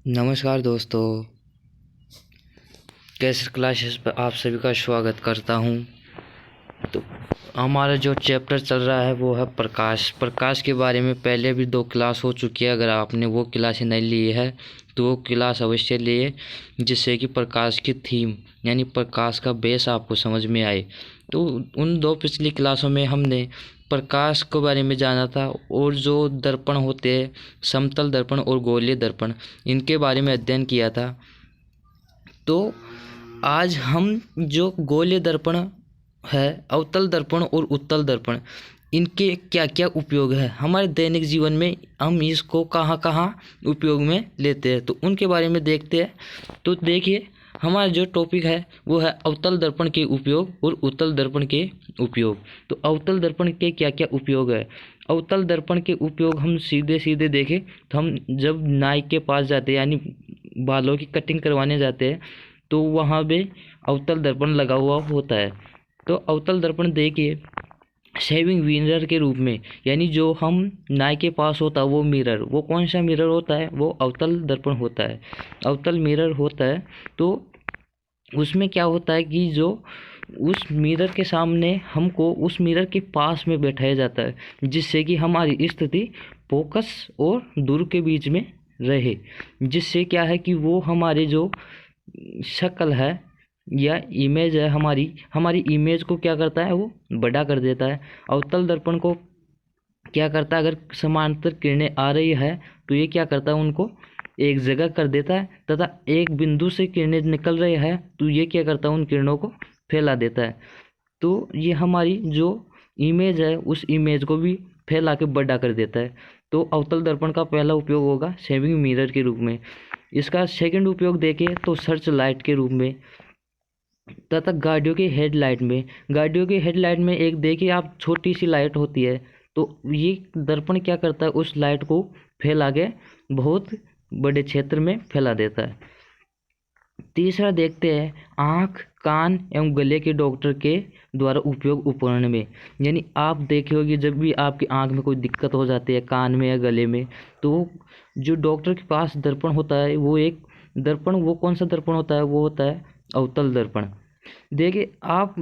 नमस्कार दोस्तों, कैसे क्लासेस पर आप सभी का स्वागत करता हूं। तो हमारा जो चैप्टर चल रहा है वो है प्रकाश के बारे में पहले भी 2 क्लास हो चुकी है। अगर आपने वो क्लासें नहीं ली है तो वो क्लास अवश्य लिए, जिससे कि प्रकाश की थीम यानी प्रकाश का बेस आपको समझ में आए। तो उन 2 पिछली क्लासों में हमने प्रकाश के बारे में जाना था और जो दर्पण होते हैं, समतल दर्पण और गोलीय दर्पण, इनके बारे में अध्ययन किया था। तो आज हम जो गोलीय दर्पण है, अवतल दर्पण और उत्तल दर्पण, इनके क्या क्या उपयोग है हमारे दैनिक जीवन में, हम इसको कहाँ कहाँ उपयोग में लेते हैं, तो उनके बारे में देखते हैं। तो देखिए, हमारा जो टॉपिक है वो है अवतल दर्पण के उपयोग और उत्तल दर्पण के उपयोग। तो अवतल दर्पण के क्या क्या उपयोग है। अवतल दर्पण के उपयोग हम सीधे सीधे देखें तो हम जब नाई के पास जाते हैं यानी बालों की कटिंग करवाने जाते हैं तो वहाँ पे अवतल दर्पण लगा हुआ होता है। तो अवतल दर्पण देखिए शेविंग मिरर के रूप में, यानी जो हम नाई के पास होता है वो मिरर, वो कौन सा मिरर होता है, वो अवतल दर्पण होता है, अवतल मिरर होता है। तो उसमें क्या होता है कि जो उस मिरर के सामने हमको उस मिरर के पास में बैठाया जाता है, जिससे कि हमारी स्थिति फोकस और दूर के बीच में रहे, जिससे क्या है कि वो हमारे जो शक्ल है या इमेज है हमारी इमेज को क्या करता है, वो बड़ा कर देता है। अवतल दर्पण को क्या करता है, अगर समांतर किरणें आ रही है तो ये क्या करता है, उनको एक जगह कर देता है, तथा एक बिंदु से किरणें निकल रही है तो ये क्या करता है, उन किरणों को फैला देता है। तो ये हमारी जो इमेज है उस इमेज को भी फैला के बड़ा कर देता है। तो अवतल दर्पण का पहला उपयोग होगा शेविंग मिरर के रूप में। इसका सेकंड उपयोग देखें तो सर्च लाइट के रूप में, तथा गाड़ियों की हेडलाइट में। गाड़ियों की हेडलाइट में एक देखिए आप, छोटी सी लाइट होती है, तो ये दर्पण क्या करता है, उस लाइट को फैला के बहुत बड़े क्षेत्र में फैला देता है। तीसरा देखते हैं आँख, कान एवं गले के डॉक्टर के द्वारा उपयोग उपकरण में। यानी आप देखे होंगे जब भी आपकी आँख में कोई दिक्कत हो जाती है, कान में या गले में, तो जो डॉक्टर के पास दर्पण होता है वो एक दर्पण, वो कौन सा दर्पण होता है, वो होता है अवतल दर्पण। देखिए आप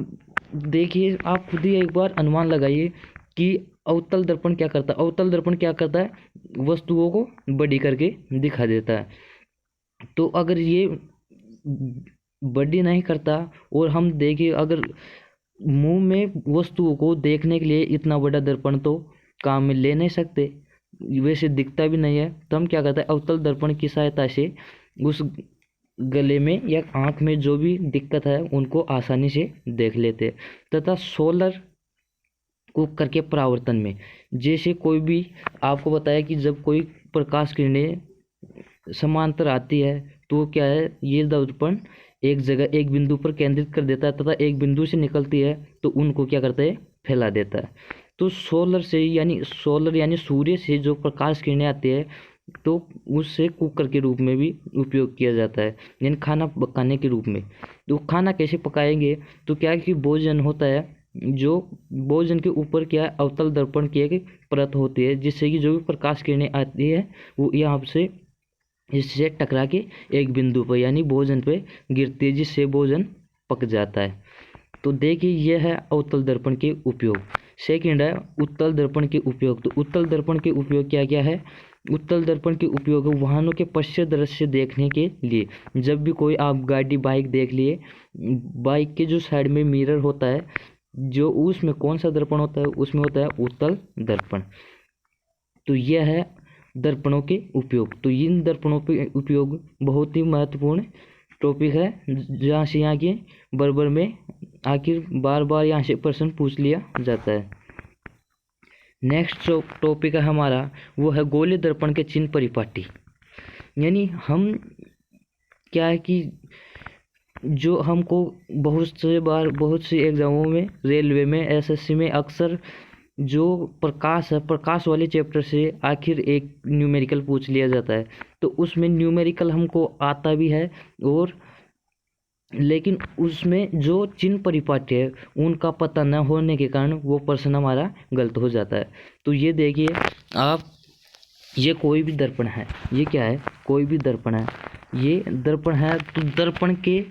खुद ही एक बार अनुमान लगाइए कि अवतल दर्पण क्या करता है। अवतल दर्पण क्या करता है, वस्तुओं को बड़ी करके दिखा देता है। तो अगर ये बड़ी नहीं करता और हम देखिए, अगर मुंह में वस्तुओं को देखने के लिए इतना बड़ा दर्पण तो काम में ले नहीं सकते, वैसे दिखता भी नहीं है, तो हम क्या करते हैं, अवतल दर्पण की सहायता से उस गले में या आँख में जो भी दिक्कत है उनको आसानी से देख लेते हैं। तथा सोलर कुकर के परावर्तन में, जैसे कोई भी आपको बताया कि जब कोई प्रकाश किरणें समांतर आती है तो क्या है, ये दर्पण एक जगह एक बिंदु पर केंद्रित कर देता है, तथा एक बिंदु से निकलती है तो उनको क्या करता है, फैला देता है। तो सोलर यानी सूर्य से जो प्रकाश किरणें आती है तो उससे कुकर के रूप में भी उपयोग किया जाता है, यानी खाना पकाने के रूप में। तो खाना कैसे पकाएंगे, तो क्या है कि भोजन होता है, जो भोजन के ऊपर क्या है, अवतल दर्पण की एक परत होती है, जिससे कि जो भी प्रकाश किरणें आती है वो यहाँ से इससे टकरा के एक बिंदु पर यानी भोजन पे गिरती है, जिससे भोजन पक जाता है। तो देखिए यह है अवतल दर्पण के उपयोग। सेकंड है उत्तल दर्पण के उपयोग। तो उत्तल दर्पण के उपयोग क्या क्या है। उत्तल दर्पण के उपयोग वाहनों के पश्चात दृश्य देखने के लिए। जब भी कोई आप गाड़ी बाइक देख लिए, बाइक के जो साइड में मिरर होता है, जो उसमें कौन सा दर्पण होता है, उसमें होता है उत्तल दर्पण। तो यह है दर्पणों के उपयोग। तो इन दर्पणों के उपयोग बहुत ही महत्वपूर्ण टॉपिक है, जहाँ से यहाँ के बराबर में आखिर बार बार यहाँ से प्रश्न पूछ लिया जाता है। नेक्स्ट जो टॉपिक है हमारा वो है गोलीय दर्पण के चिन्ह परिपाटी। यानी हम क्या है कि जो हमको बहुत सी एग्जामों में, रेलवे में, एसएससी में अक्सर जो प्रकाश है, प्रकाश वाले चैप्टर से आखिर एक न्यूमेरिकल पूछ लिया जाता है। तो उसमें न्यूमेरिकल हमको आता भी है, और लेकिन उसमें जो चिन्ह परिपाटी है उनका पता न होने के कारण वो प्रश्न हमारा गलत हो जाता है। तो ये देखिए आप ये कोई भी दर्पण है, ये क्या है, कोई भी दर्पण है, ये दर्पण है, तो दर्पण के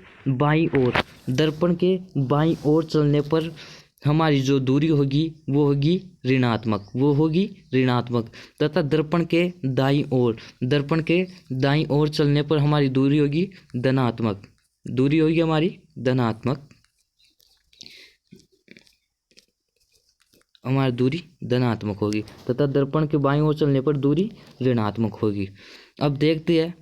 बाईं ओर चलने पर हमारी जो दूरी होगी वो होगी ऋणात्मक, तथा दर्पण के दाईं ओर चलने पर हमारी दूरी होगी धनात्मक, हमारी दूरी धनात्मक होगी, तथा दर्पण के बाईं ओर चलने पर दूरी ऋणात्मक होगी। अब देखते हैं,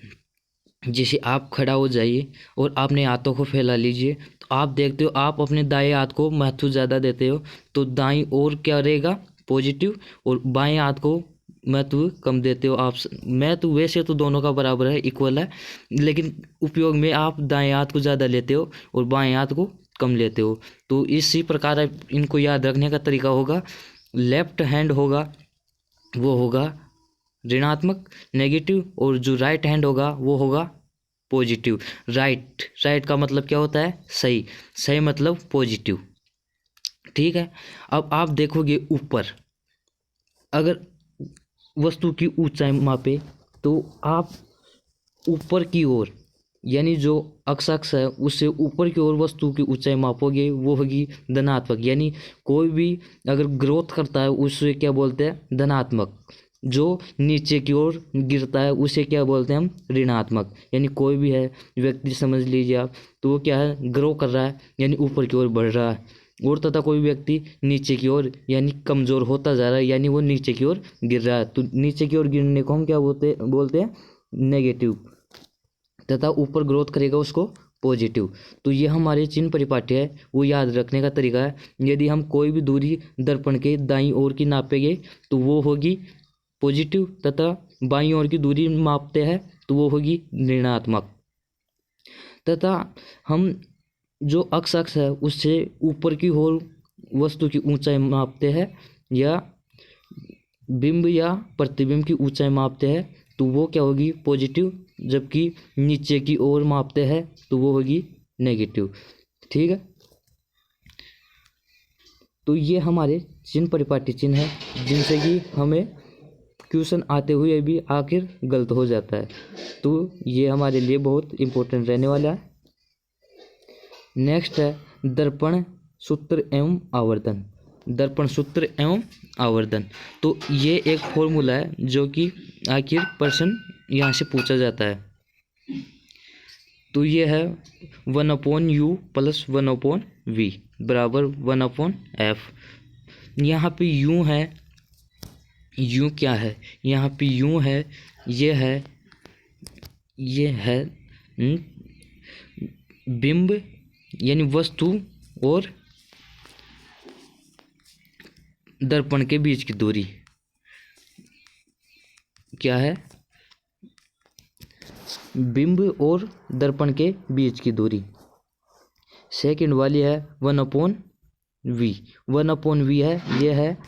जैसे आप खड़ा हो जाइए और अपने हाथों को फैला लीजिए, तो आप देखते हो आप अपने दाएं हाथ को महत्व ज़्यादा देते हो, तो दाईं ओर क्या रहेगा, पॉजिटिव, और बाएं हाथ को महत्व कम देते हो आप। महत्व वैसे तो दोनों का बराबर है, इक्वल है, लेकिन उपयोग में आप दाएं हाथ को ज़्यादा लेते हो और बाएं हाथ को कम लेते हो। तो इसी प्रकार इनको याद रखने का तरीका होगा, लेफ्ट हैंड होगा वो होगा ऋणात्मक, नेगेटिव, और जो राइट हैंड होगा वो होगा पॉजिटिव। राइट का मतलब क्या होता है, सही मतलब पॉजिटिव। ठीक है। अब आप देखोगे ऊपर, अगर वस्तु की ऊंचाई मापे तो आप ऊपर की ओर, यानी जो अक्ष है उससे ऊपर की ओर वस्तु की ऊंचाई मापोगे, वो होगी धनात्मक। यानी कोई भी अगर ग्रोथ करता है उसे क्या बोलते हैं, धनात्मक। जो नीचे की ओर गिरता है उसे क्या बोलते हैं हम, ऋणात्मक। यानी कोई भी है व्यक्ति समझ लीजिए आप, तो वो क्या है, ग्रो कर रहा है यानी ऊपर की ओर बढ़ रहा है, और तथा कोई व्यक्ति नीचे की ओर यानी कमजोर होता जा रहा है, यानी वो नीचे की ओर गिर रहा है। तो नीचे की ओर गिरने को हम क्या बोलते हैं, नेगेटिव, तथा ऊपर ग्रोथ करेगा उसको पॉजिटिव। तो ये हमारे चिन्ह परिपाटी है, वो याद रखने का तरीका है। यदि हम कोई भी दूरी दर्पण के दाईं ओर की नापेंगे तो वो होगी पॉजिटिव, तथा बाईं ओर की दूरी मापते हैं तो वो होगी ऋणात्मक। तथा हम जो अक्ष है उससे ऊपर की ओर वस्तु की ऊंचाई मापते हैं, या बिंब या प्रतिबिंब की ऊंचाई मापते हैं तो वो क्या होगी, पॉजिटिव, जबकि नीचे की ओर मापते हैं तो वो होगी नेगेटिव। ठीक है। तो ये हमारे चिन्ह परिपाटी चिन्ह है, जिनसे कि हमें क्वेश्चन आते हुए भी आखिर गलत हो जाता है। तो ये हमारे लिए बहुत इम्पोर्टेंट रहने वाला है। नेक्स्ट है दर्पण सूत्र एवं आवर्धन। दर्पण सूत्र एवं आवर्धन, तो ये एक फॉर्मूला है जो कि आखिर प्रश्न यहाँ से पूछा जाता है। तो ये है 1/u + 1/v बराबर 1/f। यहाँ पे u है, u क्या है, यहाँ पे u है, ये है बिंब यानी वस्तु और दर्पण के बीच की दूरी क्या है, बिंब और दर्पण के बीच की दूरी। सेकंड वाली है 1/v। 1/v है, ये है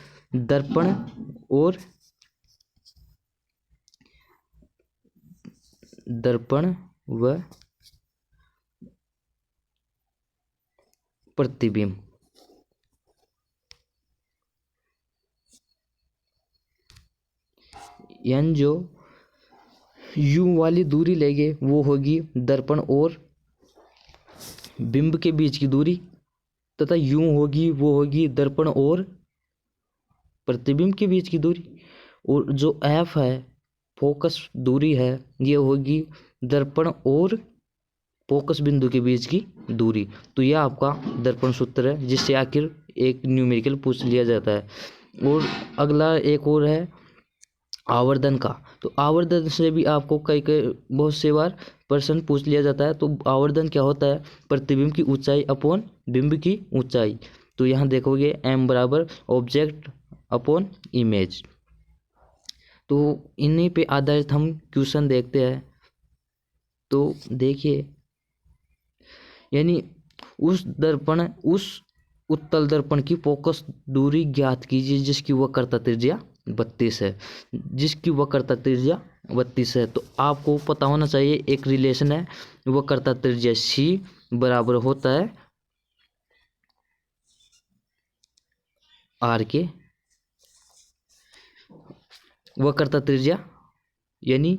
दर्पण व प्रतिबिंब। यानी जो u वाली दूरी लेंगे वो होगी दर्पण और बिंब के बीच की दूरी, तथा u होगी वो होगी दर्पण और प्रतिबिंब के बीच की दूरी। और जो f है, फोकस दूरी है, ये होगी दर्पण और फोकस बिंदु के बीच की दूरी। तो यह आपका दर्पण सूत्र है, जिससे आखिर एक न्यूमेरिकल पूछ लिया जाता है। और अगला एक और है आवर्धन का। तो आवर्धन से भी आपको कई बहुत से बार प्रश्न पूछ लिया जाता है। तो आवर्धन क्या होता है, प्रतिबिंब की ऊंचाई अपॉन बिंब की ऊंचाई। तो यहाँ देखोगे m बराबर ऑब्जेक्ट अपॉन इमेज। तो इन्हीं पे आधारित हम क्वेश्चन देखते हैं। तो देखिए, यानी उस उत्तल दर्पण की फोकस दूरी ज्ञात कीजिए जिसकी वक्रता त्रिज्या 32 है। तो आपको पता होना चाहिए, एक रिलेशन है, वक्रता त्रिज्या c बराबर होता है r के, वक्रता त्रिज्या यानी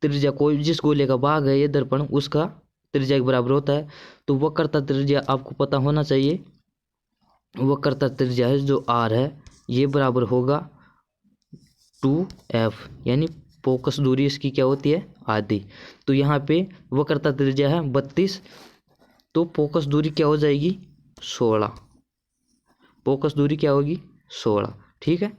त्रिज्या कोई जिस गोले का भाग है ये दर्पण उसका त्रिज्या के बराबर होता है। तो वक्रता त्रिज्या आपको पता होना चाहिए। वक्रता त्रिज्या है जो r है ये बराबर होगा 2f, यानी फोकस दूरी इसकी क्या होती है आधी। तो यहाँ पे वक्रता त्रिज्या है 32, तो फोकस दूरी क्या हो जाएगी 16। फोकस दूरी क्या होगी 16। ठीक है।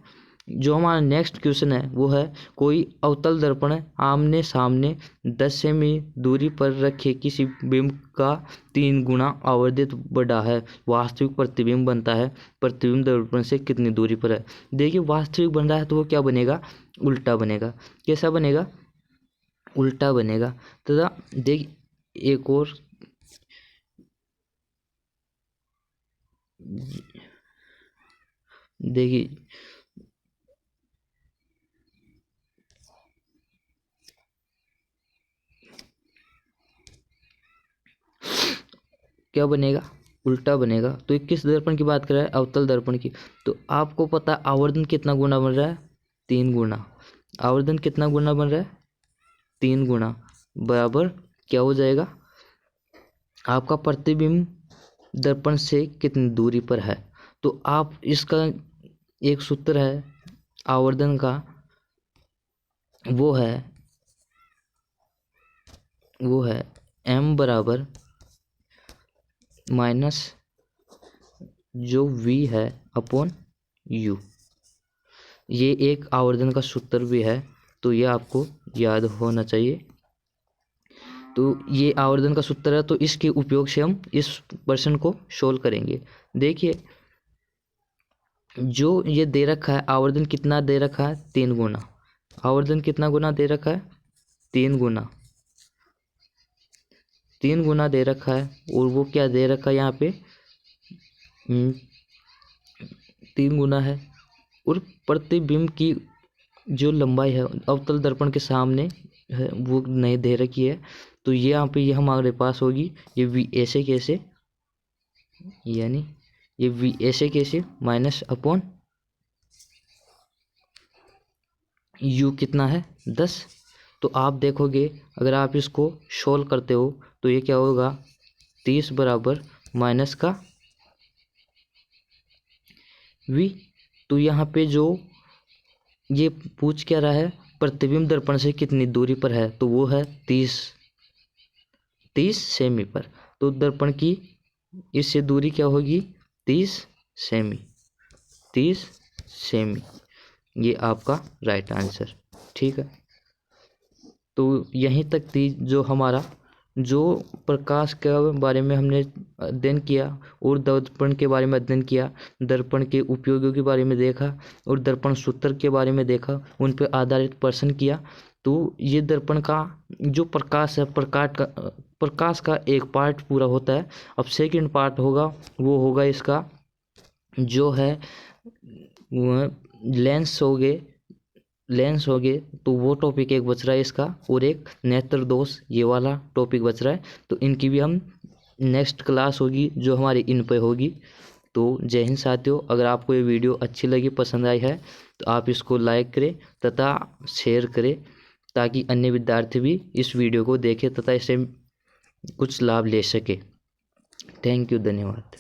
जो हमारा नेक्स्ट क्वेश्चन है वो है कोई अवतल दर्पण आमने सामने 10 सेमी दूरी पर रखे किसी बिंब का 3 गुना आवर्धित बड़ा है, वास्तविक प्रतिबिंब बनता है, प्रतिबिंब दर्पण से कितनी दूरी पर है। देखिए वास्तविक बन रहा है तो वो क्या बनेगा उल्टा बनेगा। कैसा बनेगा उल्टा बनेगा। तथा देख एक और देखिए क्या बनेगा उल्टा बनेगा। तो ये किस दर्पण की बात कर रहा है अवतल दर्पण की। तो आपको पता आवर्धन कितना गुना बन रहा है 3 गुना। आवर्धन कितना गुना बन रहा है 3 गुना बराबर क्या हो जाएगा आपका प्रतिबिंब दर्पण से कितनी दूरी पर है। तो आप इसका एक सूत्र है आवर्धन का, वो है m बराबर माइनस जो v है अपॉन u। ये एक आवर्धन का सूत्र भी है, तो ये आपको याद होना चाहिए। तो ये आवर्धन का सूत्र है, तो इसके उपयोग से हम इस प्रश्न को सोल्व करेंगे। देखिए जो ये दे रखा है आवर्धन कितना दे रखा है 3 गुना। आवर्धन कितना गुना दे रखा है 3 गुना। 3 गुना दे रखा है और वो क्या दे रखा है यहाँ पे 3 गुना है। और प्रतिबिंब की जो लंबाई है अवतल दर्पण के सामने है वो नहीं दे रखी है। तो ये यहाँ पे ये हमारे पास होगी ये v ऐसे कैसे, यानी ये v ऐसे कैसे माइनस अपॉन u कितना है 10। तो आप देखोगे अगर आप इसको सोल्व करते हो तो ये क्या होगा 30 बराबर माइनस का v। तो यहाँ पे जो ये पूछ क्या रहा है प्रतिबिंब दर्पण से कितनी दूरी पर है, तो वो है 30 सेमी पर। तो दर्पण की इससे दूरी क्या होगी 30 सेमी। 30 सेमी ये आपका राइट आंसर। ठीक है। तो यहीं तक थी जो हमारा जो प्रकाश के बारे में हमने अध्ययन किया और दर्पण के बारे में अध्ययन किया, दर्पण के उपयोगों के बारे में देखा और दर्पण सूत्र के बारे में देखा, उन पर आधारित प्रश्न किया। तो ये दर्पण का जो प्रकाश है प्रकाश का एक पार्ट पूरा होता है। अब सेकंड पार्ट होगा वो होगा इसका जो है लेंस हो गए। तो वो टॉपिक एक बच रहा है इसका, और एक नेत्र दोष ये वाला टॉपिक बच रहा है। तो इनकी भी हम नेक्स्ट क्लास होगी जो हमारी इन पे होगी। तो जय हिंद साथियों, अगर आपको ये वीडियो अच्छी लगी पसंद आई है तो आप इसको लाइक करें तथा शेयर करें ताकि अन्य विद्यार्थी भी इस वीडियो को देखें तथा इससे कुछ लाभ ले सके। थैंक यू, धन्यवाद।